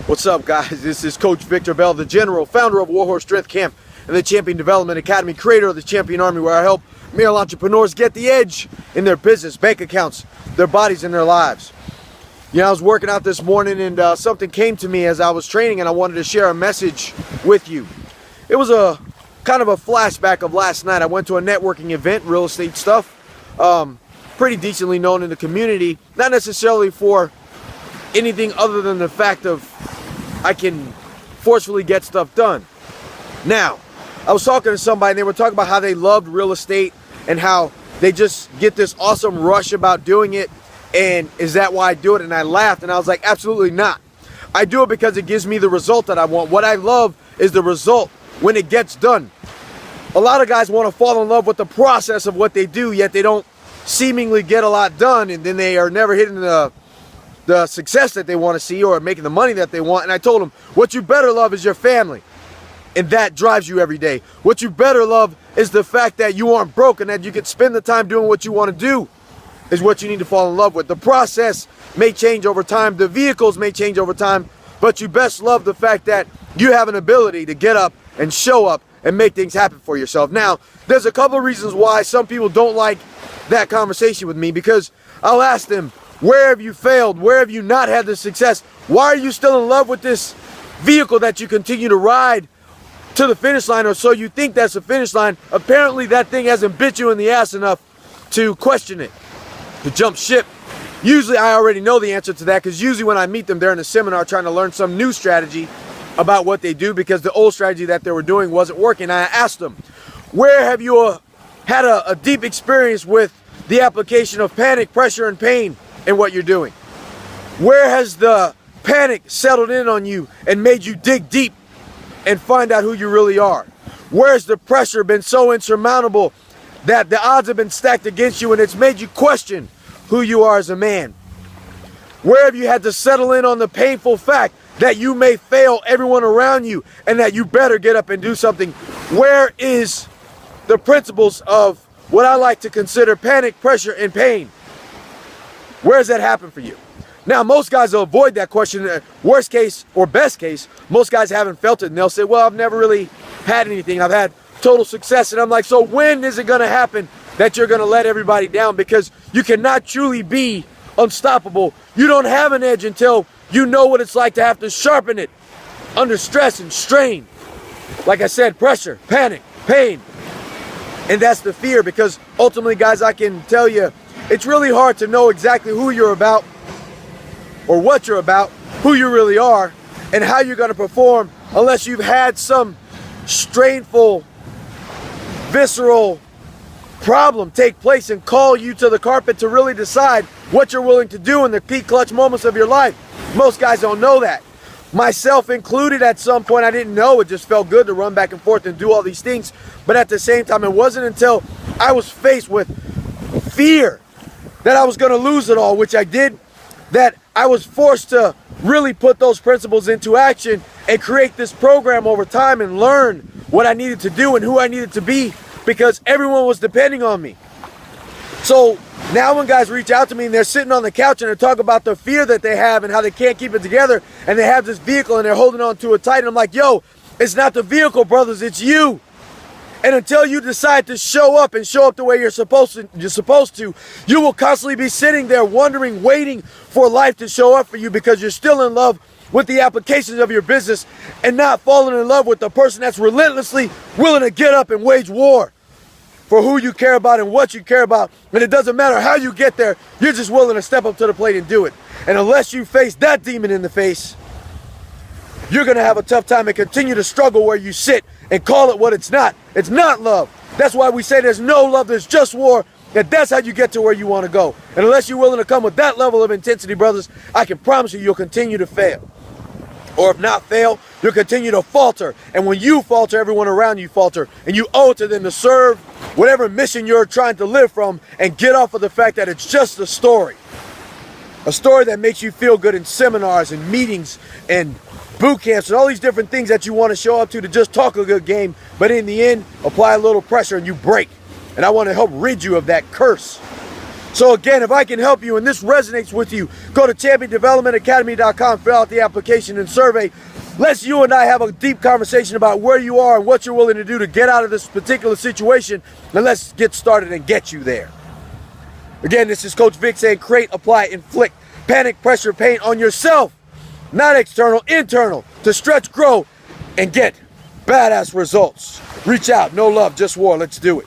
What's up, guys? This is Coach Victor Bell, the General, founder of Warhorse Strength Camp and the Champion Development Academy, creator of the Champion Army, where I help male entrepreneurs get the edge in their business, bank accounts, their bodies, and their lives. You know, I was working out this morning and something came to me as I was training, and I wanted to share a message with you. It was a kind of a flashback of last night. I went to a networking event, real estate stuff, pretty decently known in the community, not necessarily for anything other than the fact of I can forcefully get stuff done. Now, I was talking to somebody and they were talking about how they loved real estate and how they just get this awesome rush about doing it, and is that why I do it? And I laughed and I was like, absolutely not. I do it because it gives me the result that I want. What I love is the result when it gets done. A lot of guys want to fall in love with the process of what they do, yet they don't seemingly get a lot done, and then they are never hitting the success that they want to see or making the money that they want. And I told them, what you better love is your family, and that drives you every day. What you better love is the fact that you aren't broke and that you can spend the time doing what you want to do is what you need to fall in love with. The process may change over time, the vehicles may change over time, but you best love the fact that you have an ability to get up and show up and make things happen for yourself. Now, there's a couple of reasons why some people don't like that conversation with me, because I'll ask them, where have you failed? Where have you not had the success? Why are you still in love with this vehicle that you continue to ride to the finish line, or so you think that's the finish line? Apparently that thing hasn't bit you in the ass enough to question it, to jump ship. Usually I already know the answer to that, because usually when I meet them, they're in a seminar trying to learn some new strategy about what they do, because the old strategy that they were doing wasn't working. I asked them, where have you had a deep experience with the application of panic, pressure, and pain in what you're doing? Where has the panic settled in on you and made you dig deep and find out who you really are? Where's the pressure been so insurmountable that the odds have been stacked against you and it's made you question who you are as a man? Where have you had to settle in on the painful fact that you may fail everyone around you and that you better get up and do something? Where is the principles of what I like to consider panic, pressure, and pain? Where has that happened for you? Now, most guys will avoid that question. Worst case or best case, most guys haven't felt it, and they'll say, well, I've never really had anything. I've had total success. And I'm like, so when is it going to happen that you're going to let everybody down? Because you cannot truly be unstoppable. You don't have an edge until you know what it's like to have to sharpen it under stress and strain. Like I said, pressure, panic, pain. And that's the fear, because ultimately, guys, I can tell you, it's really hard to know exactly who you're about or what you're about, who you really are, and how you're going to perform unless you've had some strainful, visceral problem take place and call you to the carpet to really decide what you're willing to do in the key clutch moments of your life. Most guys don't know that. Myself included, at some point I didn't know. It just felt good to run back and forth and do all these things. But at the same time, it wasn't until I was faced with fear that I was going to lose it all, which I did, that I was forced to really put those principles into action and create this program over time and learn what I needed to do and who I needed to be, because everyone was depending on me. So now when guys reach out to me and they're sitting on the couch and they're talking about the fear that they have and how they can't keep it together, and they have this vehicle and they're holding on to it tight, and I'm like, yo, it's not the vehicle, brothers, it's you. And until you decide to show up and show up the way you're supposed to, you will constantly be sitting there wondering, waiting for life to show up for you, because you're still in love with the applications of your business and not falling in love with the person that's relentlessly willing to get up and wage war for who you care about and what you care about. And it doesn't matter how you get there, you're just willing to step up to the plate and do it. And unless you face that demon in the face, you're going to have a tough time and continue to struggle where you sit and call it what it's not. It's not love. That's why we say there's no love, there's just war. And that's how you get to where you want to go. And unless you're willing to come with that level of intensity, brothers, I can promise you, you'll continue to fail. Or if not fail, you'll continue to falter. And when you falter, everyone around you falter. And you owe it to them to serve whatever mission you're trying to live from, and get off of the fact that it's just a story. A story that makes you feel good in seminars and meetings and boot camps and all these different things that you want to show up to just talk a good game. But in the end, apply a little pressure and you break. And I want to help rid you of that curse. So again, if I can help you and this resonates with you, go to championdevelopmentacademy.com, fill out the application and survey. Let's you and I have a deep conversation about where you are and what you're willing to do to get out of this particular situation, and let's get started and get you there. Again, this is Coach Vic saying create, apply, inflict panic, pressure, pain on yourself, not external, internal, to stretch, grow, and get badass results. Reach out, no love, just war. Let's do it.